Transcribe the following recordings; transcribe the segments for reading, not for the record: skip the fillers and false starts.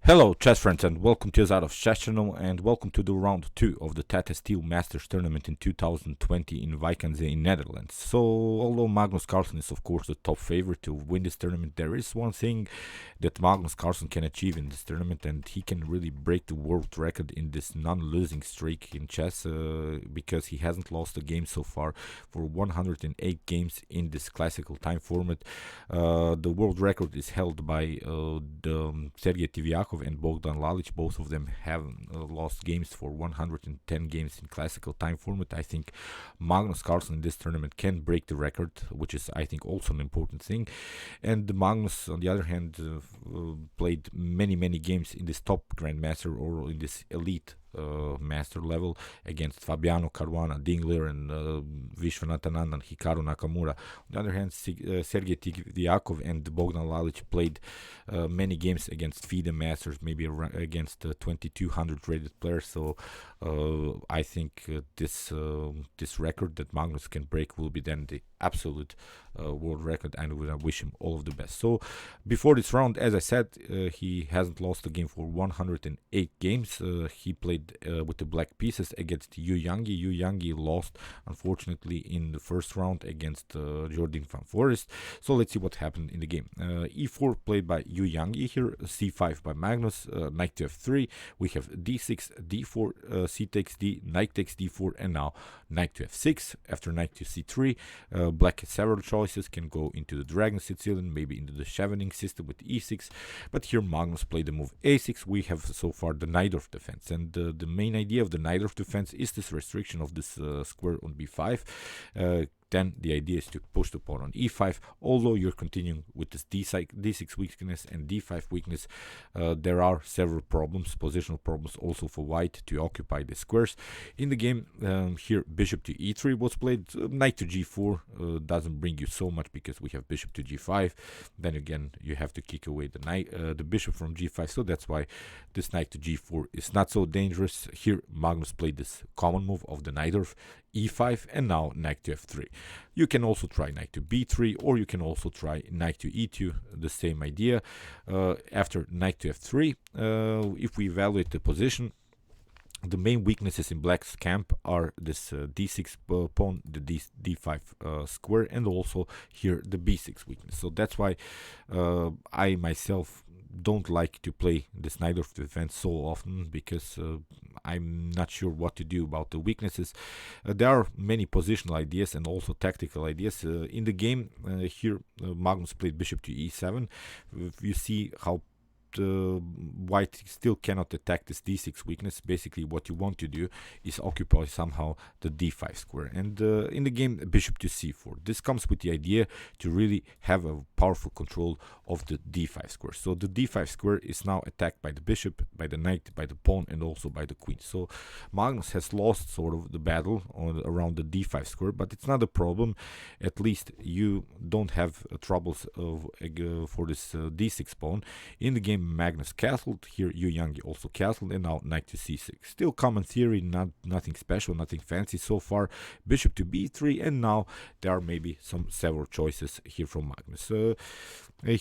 Hello, chess friends, and welcome to Jozarov's chess channel, and welcome to the round 2 of the Tata Steel Masters tournament in 2020 in Wijk in Netherlands. So, although Magnus Carlsen is of course the top favorite to win this tournament, there is one thing that Magnus Carlsen can achieve in this tournament, and he can really break the world record in this non-losing streak in chess, because he hasn't lost a game so far for 108 games in this classical time format. The world record is held by Sergei Tivyakov and Bogdan Lalic. Both of them have lost games for 110 games in classical time format. I think Magnus Carlsen in this tournament can break the record, which is, I think, also an important thing. And Magnus, on the other hand, played many games in this top grandmaster or in this elite master level against Fabiano, Caruana, Dingler, and Vishwanathan and Hikaru Nakamura. On the other hand, Sergei Tivyakov and Bogdan Lalic played many games against FIDE masters, maybe against 2200 rated players. So I think this record that Magnus can break will be then the absolute world record, and I wish him all of the best. So before this round, as I said, he hasn't lost a game for 108 games. He played with the black pieces against Yu Yangyi. Yu Yangyi lost, unfortunately, in the first round against Jordan van Forest. So let's see what happened in the game. E4 played by Yu Yangyi here, C5 by Magnus, knight to F3. We have D6, D4, C takes D, knight takes D4, and now knight to F6. After knight to C3, black has several choices, can go into the Dragon Sicilian, maybe into the Chevening system with E6, but here Magnus played the move A6. We have so far the Najdorf defense, and the main idea of the Najdorf defense is this restriction of this square on B5. Then the idea is to push the pawn on E5. Although you're continuing with this D6 weakness and D5 weakness, there are several problems, positional problems also for white to occupy the squares. In the game, here bishop to E3 was played. Knight to G4 doesn't bring you so much because we have bishop to G5. Then again, you have to kick away the bishop from G5. So that's why this knight to G4 is not so dangerous. Here Magnus played this common move of the Najdorf, E5, and now knight to F3. You can also try knight to B3, or you can also try knight to E2, the same idea. After knight to F3, if we evaluate the position, the main weaknesses in black's camp are this D6 pawn, the D5 square, and also here the B6 weakness. So that's why I myself don't like to play this Najdorf defense so often, because I'm not sure what to do about the weaknesses. There are many positional ideas and also tactical ideas in the game. Here Magnus played bishop to E7. You see how white still cannot attack this D6 weakness. Basically what you want to do is occupy somehow the D5 square, and in the game bishop to C4. This comes with the idea to really have a powerful control of the D5 square. So the D5 square is now attacked by the bishop, by the knight, by the pawn, and also by the queen. So Magnus has lost sort of the battle around the D5 square, but it's not a problem. At least you don't have troubles for this D6 pawn. In the game Magnus castled, here Yu Yangyi also castled, and now knight to C6. Still common theory, nothing special, nothing fancy so far. Bishop to B3, and now there are maybe several choices here from Magnus.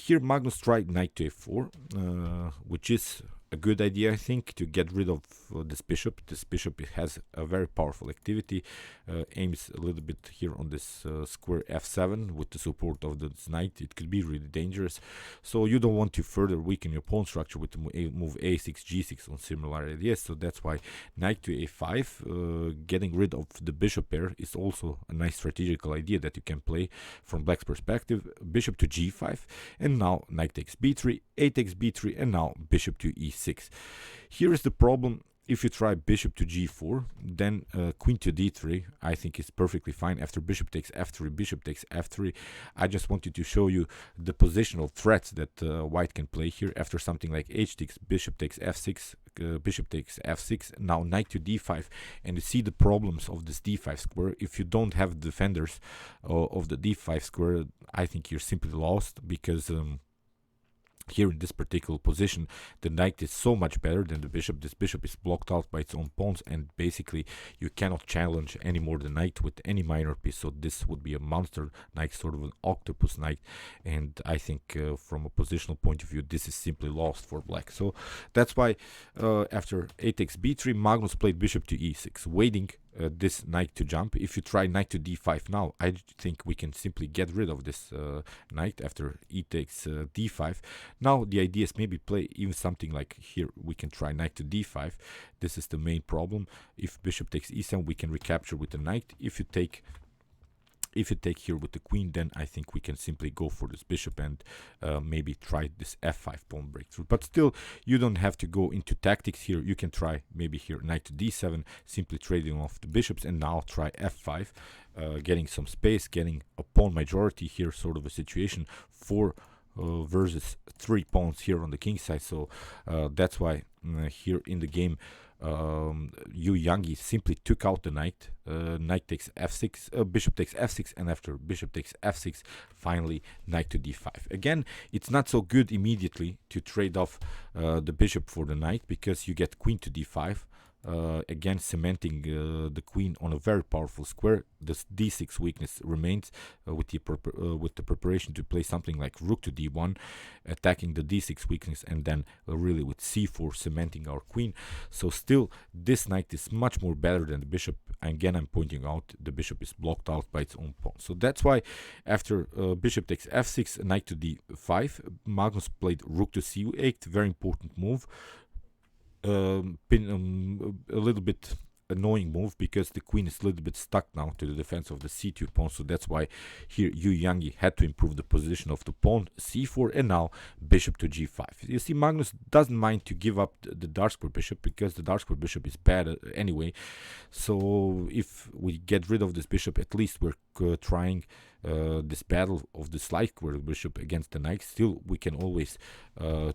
Here Magnus tried knight to F4, which is a good idea, I think, to get rid of this bishop. This bishop has a very powerful activity, aims a little bit here on this square F7 with the support of this knight. It could be really dangerous, so you don't want to further weaken your pawn structure with the move A6, G6 on similar ideas. So that's why knight to A5, getting rid of the bishop pair, is also a nice strategical idea that you can play from black's perspective. Bishop to G5, and now knight takes B3, A takes B3, and now bishop to E6. Here is the problem. If you try bishop to G4, then queen to D3, I think is perfectly fine. After bishop takes F3, bishop takes F3. I just wanted to show you the positional threats that white can play here. After something like H6, bishop takes F6, bishop takes F6, now knight to D5, and you see the problems of this D5 square. If you don't have defenders of the D5 square, I think you're simply lost, because here in this particular position, the knight is so much better than the bishop. This bishop is blocked out by its own pawns, and basically you cannot challenge anymore the knight with any minor piece. So this would be a monster knight, sort of an octopus knight, and I think from a positional point of view, this is simply lost for black. So that's why after a takes b3, Magnus played bishop to e6, waiting this knight to jump. If you try knight to d5 now, I think we can simply get rid of this knight after e takes d5. Now the idea is maybe play even something like here. We can try knight to d5. This is the main problem. If bishop takes e7, we can recapture with the knight. If you take here with the queen, then I think we can simply go for this bishop and maybe try this f5 pawn breakthrough. But still, you don't have to go into tactics here. You can try maybe here knight to d7, simply trading off the bishops, and now try f5, getting some space, getting a pawn majority here, sort of a situation, 4 versus 3 pawns here on the king side. So that's why here in the game, Yu Yangyi simply took out the knight. Knight takes f6, bishop takes f6, and after bishop takes f6, finally knight to d5. Again, it's not so good immediately to trade off the bishop for the knight, because you get queen to d5. Again, cementing the queen on a very powerful square. This d6 weakness remains with the preparation to play something like rook to d1, attacking the d6 weakness, and then really with c4 cementing our queen. So still, this knight is much more better than the bishop. Again, I'm pointing out the bishop is blocked out by its own pawn. So that's why after bishop takes f6, knight to d5, Magnus played rook to c8, very important move. A little bit annoying move, because the queen is a little bit stuck now to the defense of the c2 pawn. So that's why here Yu Yangyi had to improve the position of the pawn, c4, and now bishop to g5. You see, Magnus doesn't mind to give up the dark square bishop, because the dark square bishop is bad anyway. So if we get rid of this bishop, at least we're trying this battle of the slide square bishop against the knight. Still, we can always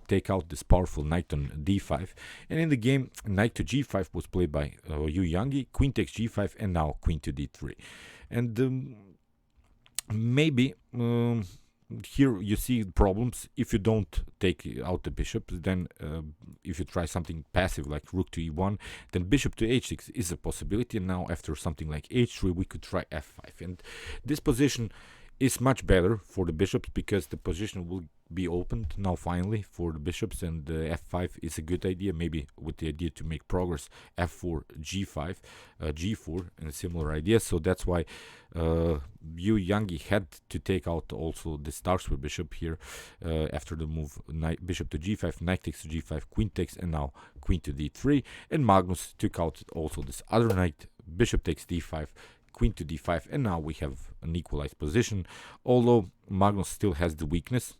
take out this powerful knight on d5. And in the game, knight to g5 was played by Yu Yangyi, queen takes g5, and now queen to d3. And maybe here you see problems. If you don't take out the bishop, then if you try something passive like rook to e1, then bishop to h6 is a possibility. And now after something like h3, we could try f5. And this position is much better for the bishops, because the position will be opened now finally for the bishops, and f5 is a good idea, maybe with the idea to make progress, f4, g5, g4, and a similar idea. So that's why Yu Yangyi had to take out also this dark square bishop here after the move knight, bishop to g5, knight takes to g5, queen takes, and now queen to d3. And Magnus took out also this other knight, bishop takes d5, queen to d5, and now we have an equalized position, although Magnus still has the weakness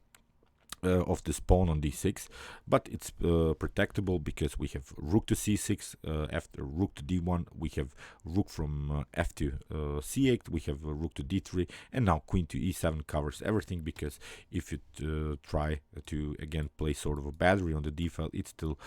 of this pawn on d6, but it's protectable, because we have rook to c6, after rook to d1 we have rook from f to c8, we have rook to d3, and now queen to e7 covers everything, because if you try to again play sort of a battery on the d file, it still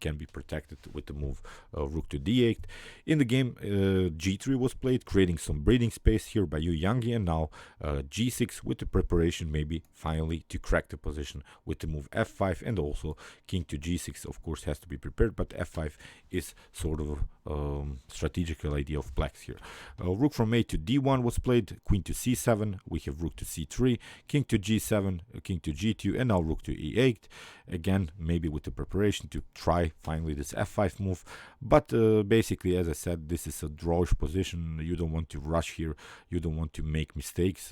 can be protected with the move rook to d8. In the game, g3 was played, creating some breathing space here by Yu Yangyi, and now g6 with the preparation maybe finally to crack the position with the move f5, and also king to g6 of course has to be prepared, but f5 is sort of strategical idea of blacks here. Rook from a to d1 was played, queen to c7, we have rook to c3, king to g7, king to g2, and now rook to e8, again maybe with the preparation to try finally this f5 move. But basically, as I said, this is a drawish position. You don't want to rush here, you don't want to make mistakes.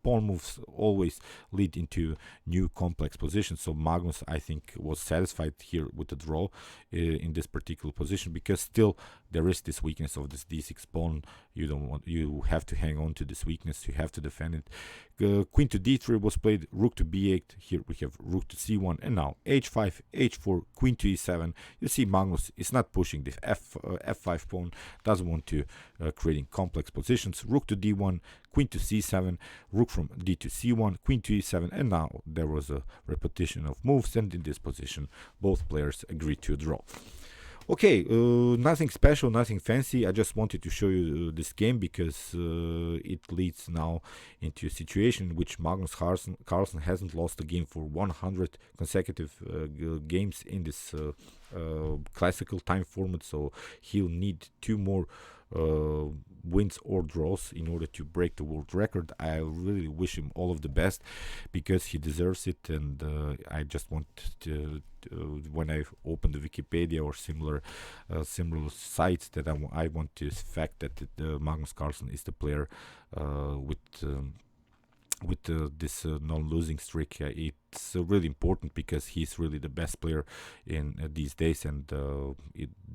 Pawn moves always lead into new complex positions, so Magnus, I think, was satisfied here with the draw in this particular position, because still there is this weakness of this d6 pawn. You have to hang on to this weakness, you have to defend it. Queen to d3 was played, rook to b8, here we have rook to c1, and now h5, h4, queen to e7. You see, Magnus is not pushing the f5 pawn, doesn't want to creating complex positions. Rook to d1, queen to c7, rook from d to c1, queen to e7, and now there was a repetition of moves, and in this position both players agreed to a draw. Okay, nothing special, nothing fancy. I just wanted to show you this game because it leads now into a situation in which Magnus Carlsen hasn't lost a game for 100 consecutive games in this classical time format, so he'll need 2 more wins or draws in order to break the world record. I really wish him all of the best because he deserves it, and I just want to when I open the Wikipedia or similar sites that I want to fact that Magnus Carlsen is the player with this non-losing streak. It's really important because he's really the best player in these days, and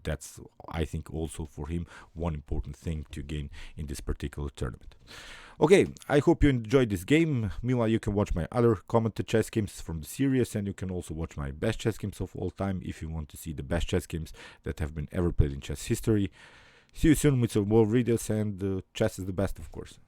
that's, I think, also for him one important thing to gain in this particular tournament. Okay, I hope you enjoyed this game. Meanwhile, you can watch my other commented chess games from the series, and you can also watch my best chess games of all time if you want to see the best chess games that have been ever played in chess history. See you soon with some more videos, and chess is the best, of course.